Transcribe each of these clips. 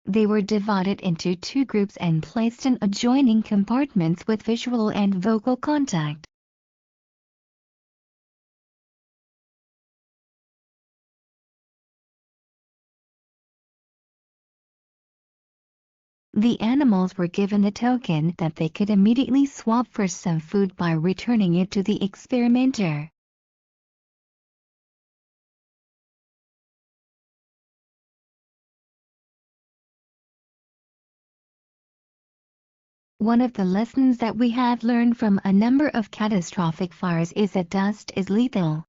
They were divided into two groups and placed in adjoining compartments with visual and vocal contact. The animals were given a token that they could immediately swap for some food by returning it to the experimenter. One of the lessons that we have learned from a number of catastrophic fires is that dust is lethal.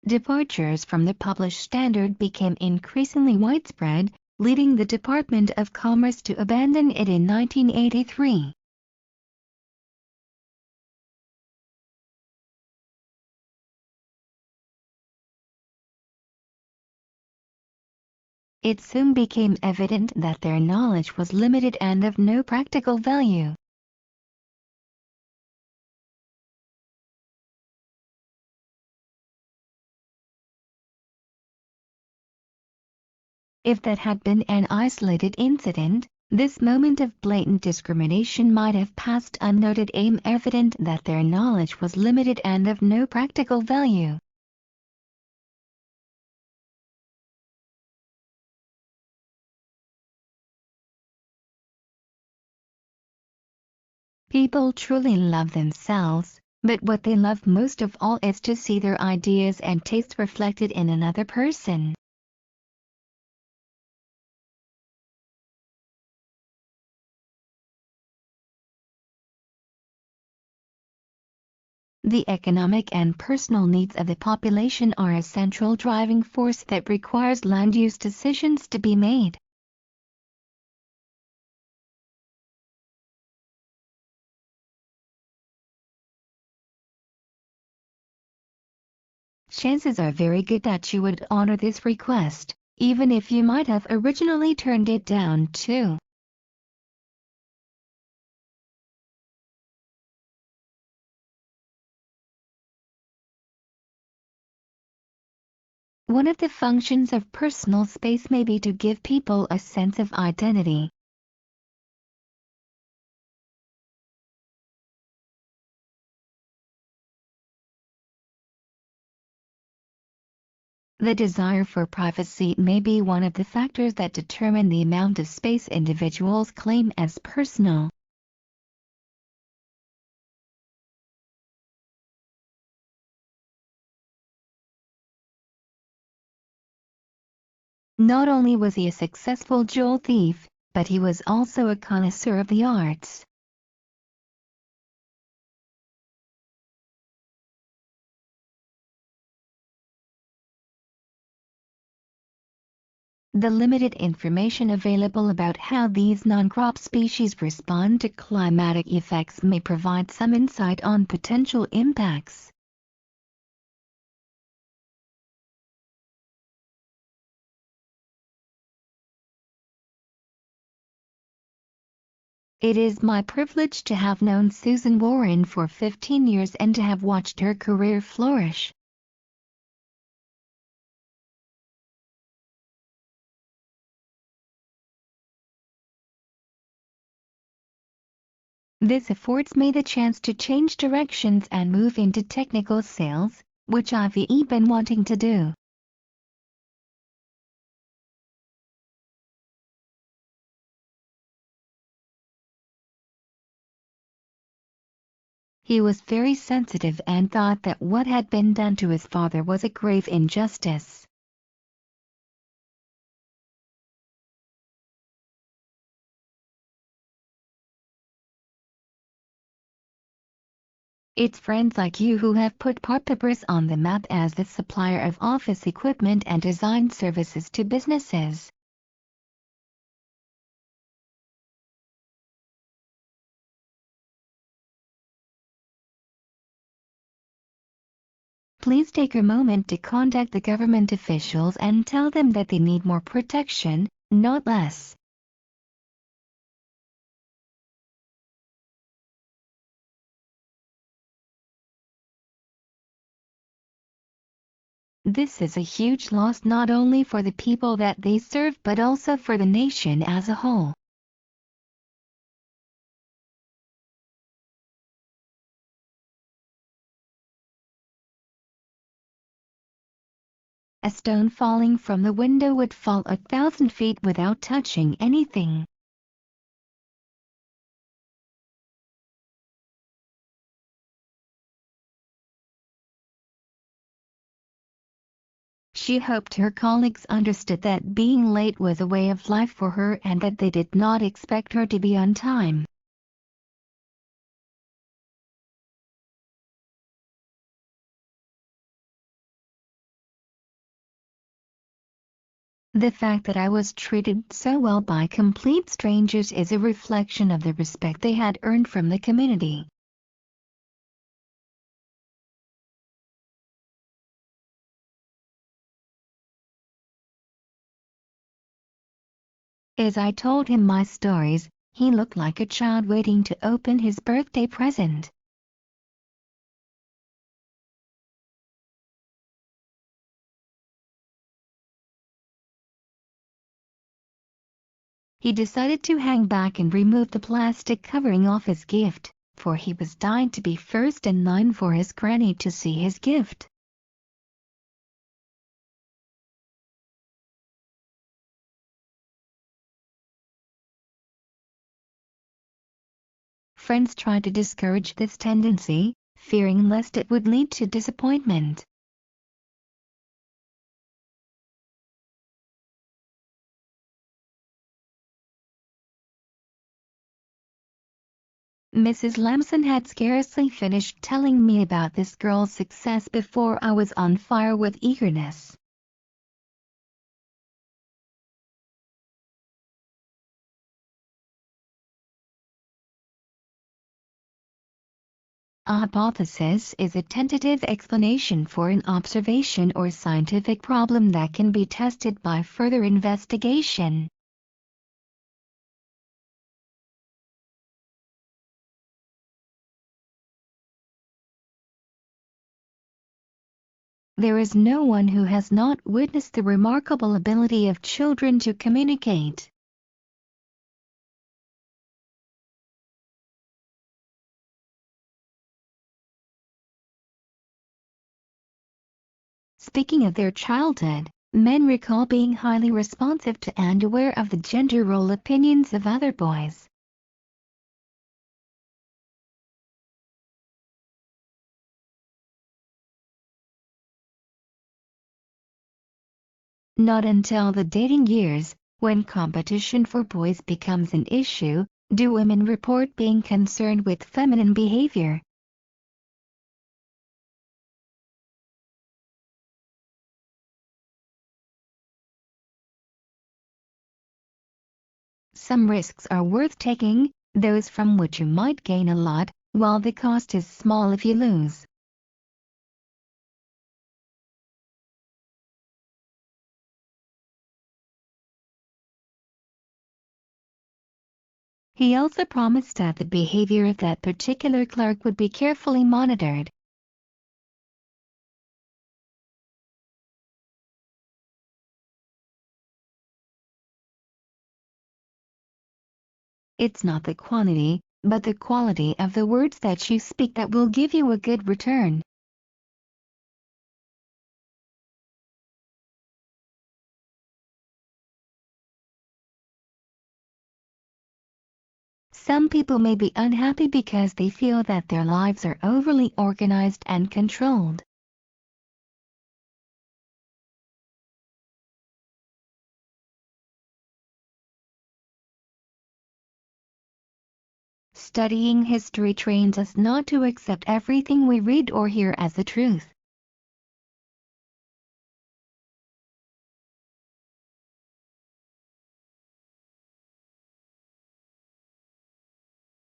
Departures from the published standard became increasingly widespread, leading the Department of Commerce to abandon it in 1983. It soon became evident that their knowledge was limited and of no practical value. If that had been an isolated incident, this moment of blatant discrimination might have passed unnoted, evident that their knowledge was limited and of no practical value. People truly love themselves, but what they love most of all is to see their ideas and tastes reflected in another person. The economic and personal needs of the population are a central driving force that requires land use decisions to be made. Chances are very good that you would honor this request, even if you might have originally turned it down too. One of the functions of personal space may be to give people a sense of identity. The desire for privacy may be one of the factors that determine the amount of space individuals claim as personal. Not only was he a successful jewel thief, but he was also a connoisseur of the arts. The limited information available about how these non-crop species respond to climatic effects may provide some insight on potential impacts. It is my privilege to have known Susan Warren for 15 years and to have watched her career flourish. This affords me the chance to change directions and move into technical sales, which I've been wanting to do. He was very sensitive and thought that what had been done to his father was a grave injustice. It's friends like you who have put Papyrus on the map as the supplier of office equipment and design services to businesses. Please take a moment to contact the government officials and tell them that they need more protection, not less. This is a huge loss not only for the people that they serve but also for the nation as a whole. A stone falling from the window would fall 1,000 feet without touching anything. She hoped her colleagues understood that being late was a way of life for her and that they did not expect her to be on time. The fact that I was treated so well by complete strangers is a reflection of the respect they had earned from the community. As I told him my stories, he looked like a child waiting to open his birthday present. He decided to hang back and remove the plastic covering off his gift, for he was dying to be first in line for his granny to see his gift. Friends tried to discourage this tendency, fearing lest it would lead to disappointment. Mrs. Lamson had scarcely finished telling me about this girl's success before I was on fire with eagerness. A hypothesis is a tentative explanation for an observation or scientific problem that can be tested by further investigation. There is no one who has not witnessed the remarkable ability of children to communicate. Speaking of their childhood, men recall being highly responsive to and aware of the gender role opinions of other boys. Not until the dating years, when competition for boys becomes an issue, do women report being concerned with feminine behavior. Some risks are worth taking, those from which you might gain a lot, while the cost is small if you lose. He also promised that the behavior of that particular clerk would be carefully monitored. It's not the quantity, but the quality of the words that you speak that will give you a good return. Some people may be unhappy because they feel that their lives are overly organized and controlled. Studying history trains us not to accept everything we read or hear as the truth.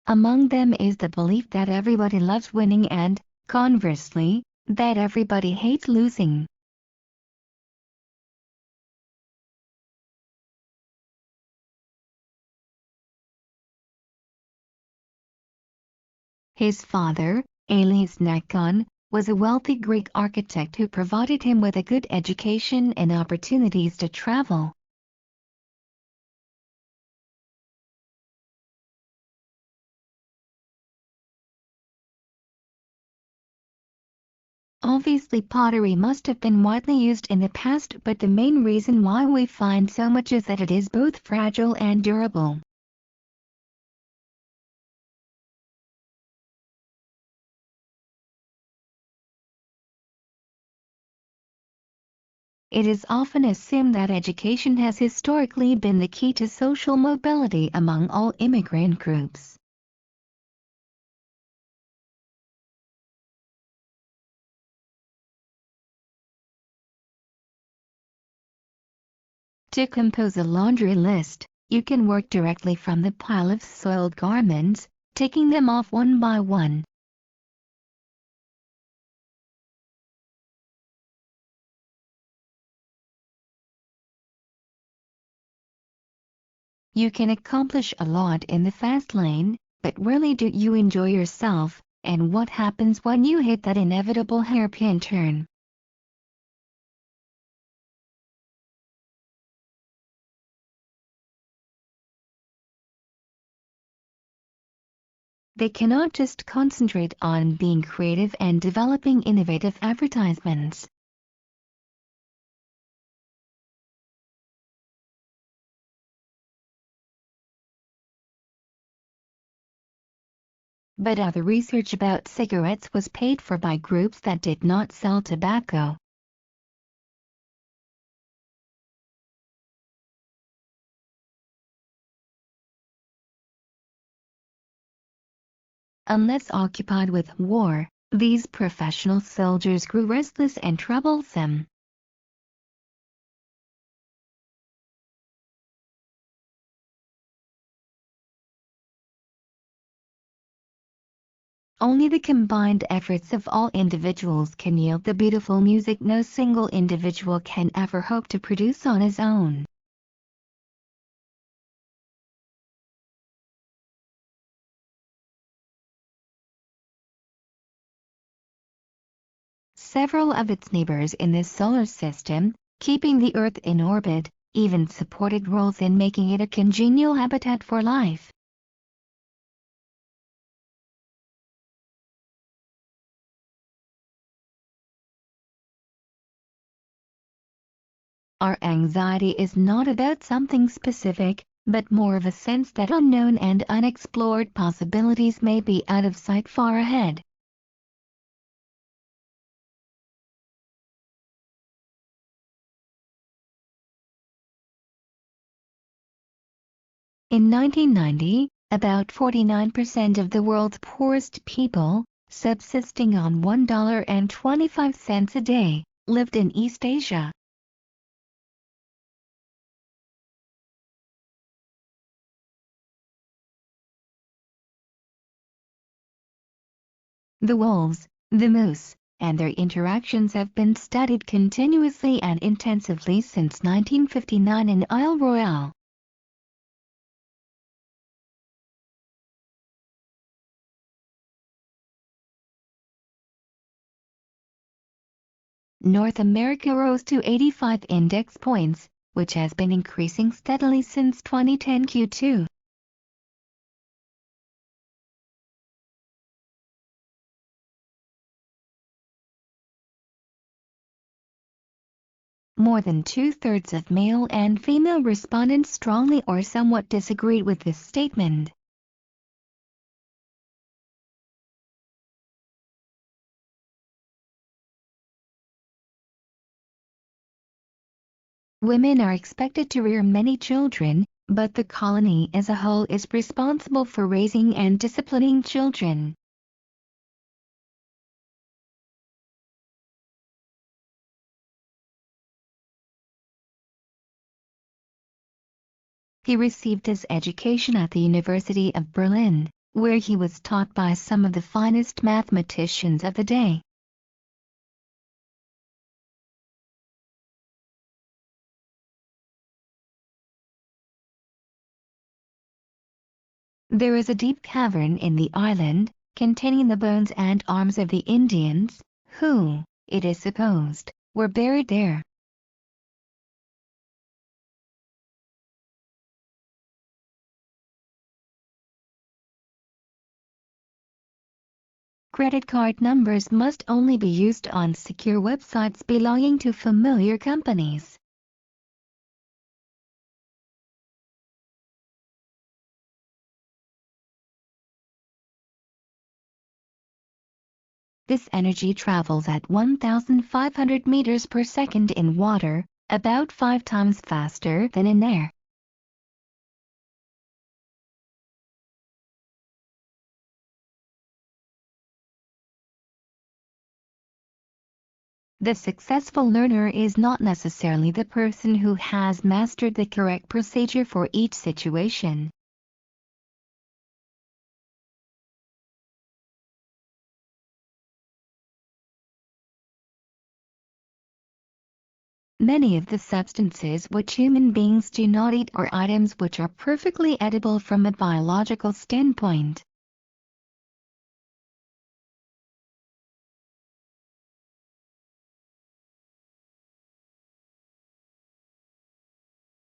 Among them is the belief that everybody loves winning and, conversely, that everybody hates losing. His father, alias Nakon, was a wealthy Greek architect who provided him with a good education and opportunities to travel. Obviously, pottery must have been widely used in the past, but the main reason why we find so much is that it is both fragile and durable. It is often assumed that education has historically been the key to social mobility among all immigrant groups. To compose a laundry list, you can work directly from the pile of soiled garments, taking them off one by one. You can accomplish a lot in the fast lane, but rarely do you enjoy yourself, and what happens when you hit that inevitable hairpin turn? They cannot just concentrate on being creative and developing innovative advertisements. But other research about cigarettes was paid for by groups that did not sell tobacco. Unless occupied with war, these professional soldiers grew restless and troublesome. Only the combined efforts of all individuals can yield the beautiful music no single individual can ever hope to produce on his own. Several of its neighbors in the solar system, keeping the Earth in orbit, even supported roles in making it a congenial habitat for life. Our anxiety is not about something specific, but more of a sense that unknown and unexplored possibilities may be out of sight far ahead. In 1990, about 49% of the world's poorest people, subsisting on $1.25 a day, lived in East Asia. The wolves, the moose, and their interactions have been studied continuously and intensively since 1959 in Isle Royale. North America rose to 85 index points, which has been increasing steadily since 2010 Q2. More than two-thirds of male and female respondents strongly or somewhat disagreed with this statement. Women are expected to rear many children, but the colony as a whole is responsible for raising and disciplining children. He received his education at the University of Berlin, where he was taught by some of the finest mathematicians of the day. There is a deep cavern in the island, containing the bones and arms of the Indians, who, it is supposed, were buried there. Credit card numbers must only be used on secure websites belonging to familiar companies. This energy travels at 1,500 meters per second in water, about 5 times faster than in air. The successful learner is not necessarily the person who has mastered the correct procedure for each situation. Many of the substances which human beings do not eat are items which are perfectly edible from a biological standpoint.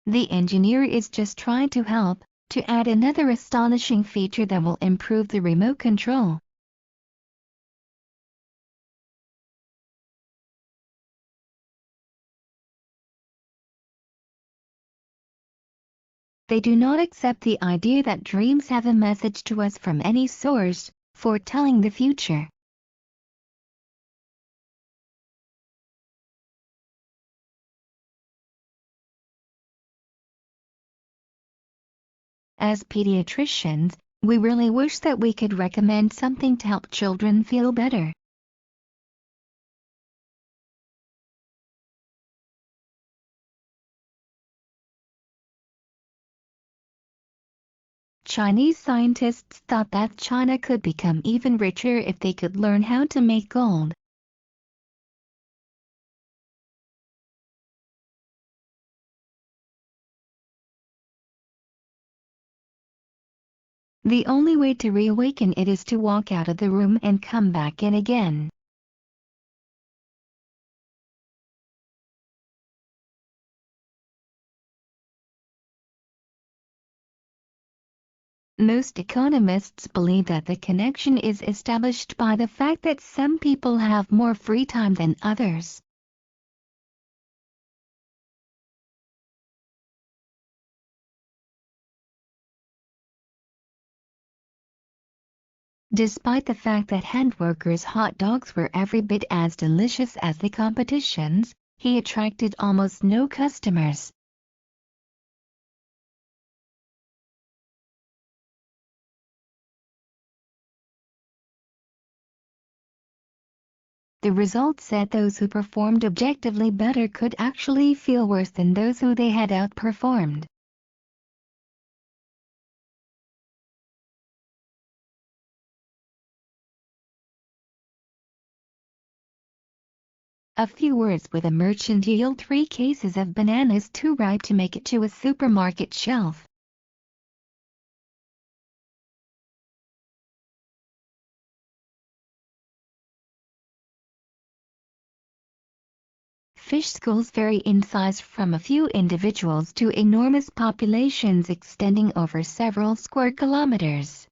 The engineer is just trying to help, to add another astonishing feature that will improve the remote control. They do not accept the idea that dreams have a message to us from any source, foretelling the future. As pediatricians, we really wish that we could recommend something to help children feel better. Chinese scientists thought that China could become even richer if they could learn how to make gold. The only way to reawaken it is to walk out of the room and come back in again. Most economists believe that the connection is established by the fact that some people have more free time than others. Despite the fact that Handwerker's hot dogs were every bit as delicious as the competition's, he attracted almost no customers. The result said those who performed objectively better could actually feel worse than those who they had outperformed. A few words with a merchant yield 3 cases of bananas too ripe to make it to a supermarket shelf. Fish schools vary in size from a few individuals to enormous populations extending over several square kilometers.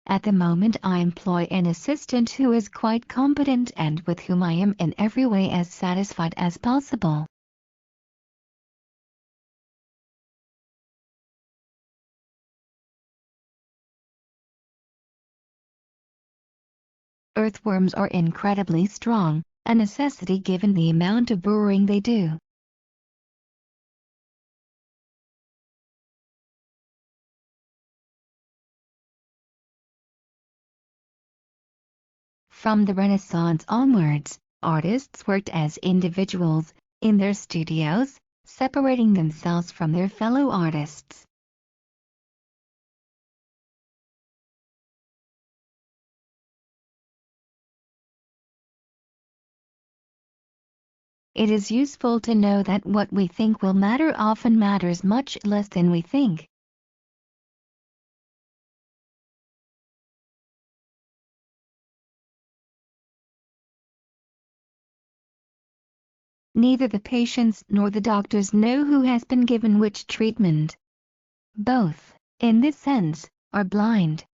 At the moment I employ an assistant who is quite competent and with whom I am in every way as satisfied as possible. Earthworms are incredibly strong, a necessity given the amount of burrowing they do. From the Renaissance onwards, artists worked as individuals, in their studios, separating themselves from their fellow artists. It is useful to know that what we think will matter often matters much less than we think. Neither the patients nor the doctors know who has been given which treatment. Both, in this sense, are blind.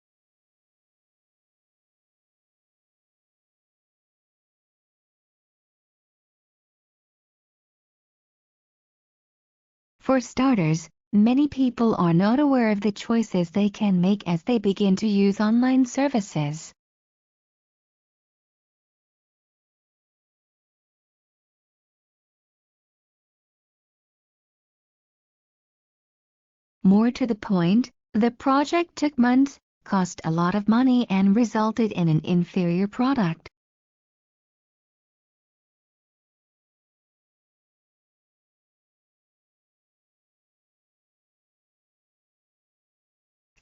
For starters, many people are not aware of the choices they can make as they begin to use online services. More to the point, the project took months, cost a lot of money and resulted in an inferior product.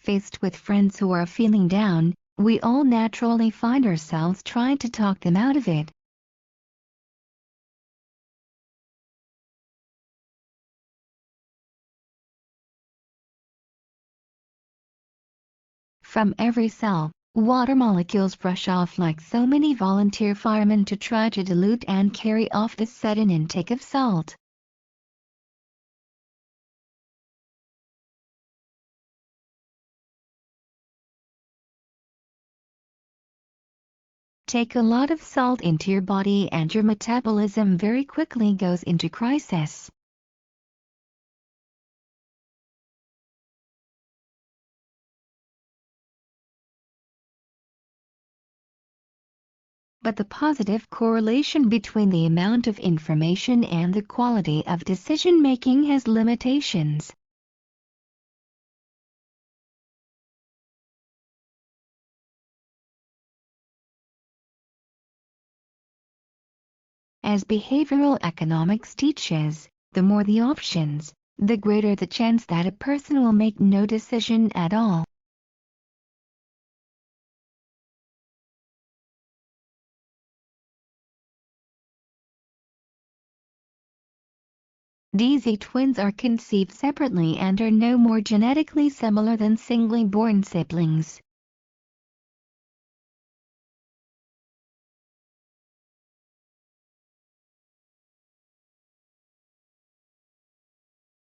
Faced with friends who are feeling down, we all naturally find ourselves trying to talk them out of it. From every cell, water molecules rush off like so many volunteer firemen to try to dilute and carry off the sudden intake of salt. Take a lot of salt into your body and your metabolism very quickly goes into crisis. But the positive correlation between the amount of information and the quality of decision-making has limitations. As behavioral economics teaches, the more the options, the greater the chance that a person will make no decision at all. These twins are conceived separately and are no more genetically similar than singly born siblings.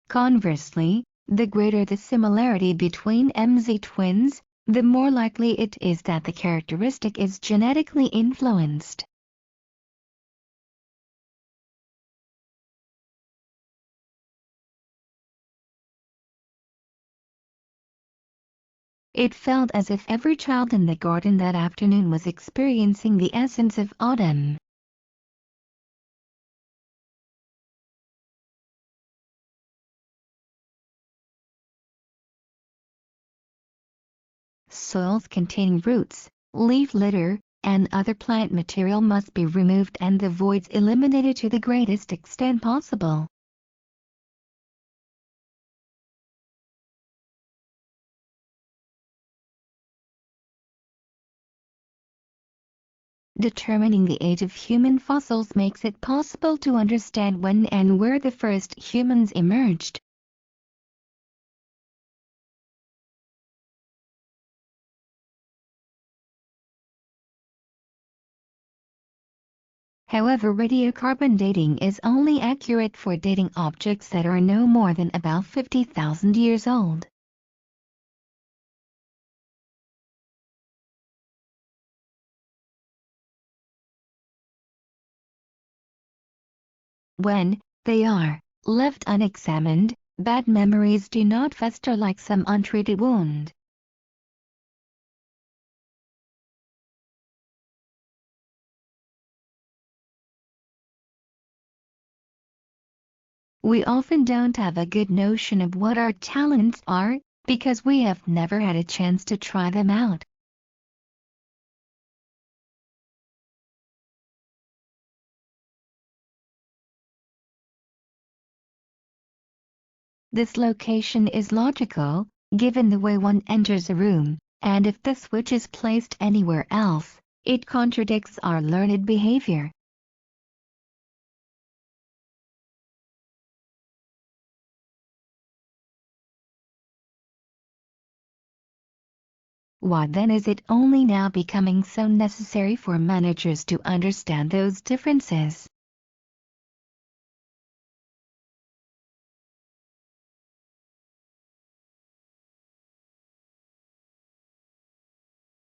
Conversely, the greater the similarity between MZ twins, the more likely it is that the characteristic is genetically influenced. It felt as if every child in the garden that afternoon was experiencing the essence of autumn. Soils containing roots, leaf litter, and other plant material must be removed and the voids eliminated to the greatest extent possible. Determining the age of human fossils makes it possible to understand when and where the first humans emerged. However, radiocarbon dating is only accurate for dating objects that are no more than about 50,000 years old. When they are left unexamined, bad memories do not fester like some untreated wound. We often don't have a good notion of what our talents are, because we have never had a chance to try them out. This location is logical, given the way one enters a room, and if the switch is placed anywhere else, it contradicts our learned behavior. Why then is it only now becoming so necessary for managers to understand those differences?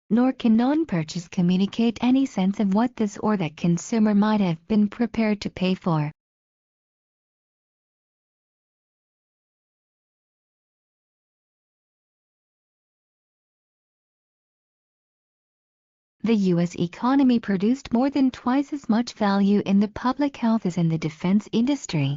Nor can non-purchase communicate any sense of what this or that consumer might have been prepared to pay for. The U.S. economy produced more than twice as much value in the public health as in the defense industry.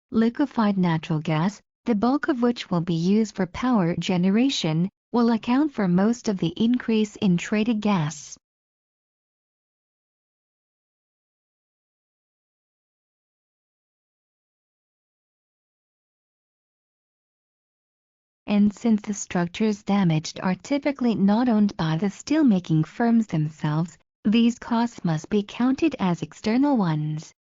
Liquefied natural gas, the bulk of which will be used for power generation, will account for most of the increase in traded gas. And since the structures damaged are typically not owned by the steelmaking firms themselves, these costs must be counted as external ones.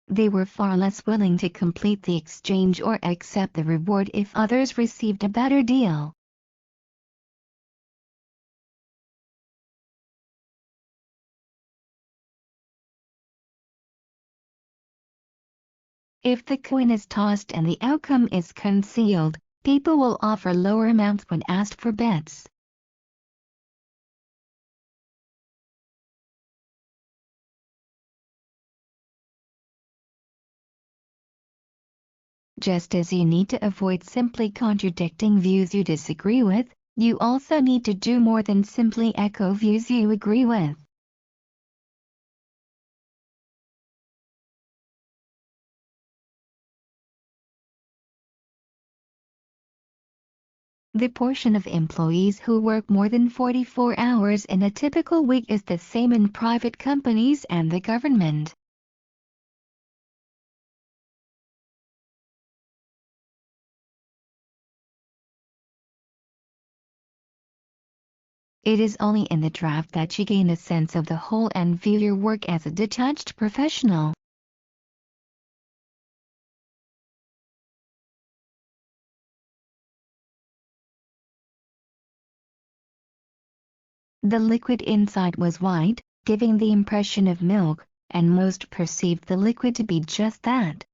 They were far less willing to complete the exchange or accept the reward if others received a better deal. If the coin is tossed and the outcome is concealed, people will offer lower amounts when asked for bets. Just as you need to avoid simply contradicting views you disagree with, you also need to do more than simply echo views you agree with. The portion of employees who work more than 44 hours in a typical week is the same in private companies and the government. It is only in the draft that you gain a sense of the whole and view your work as a detached professional. The liquid inside was white, giving the impression of milk, and most perceived the liquid to be just that.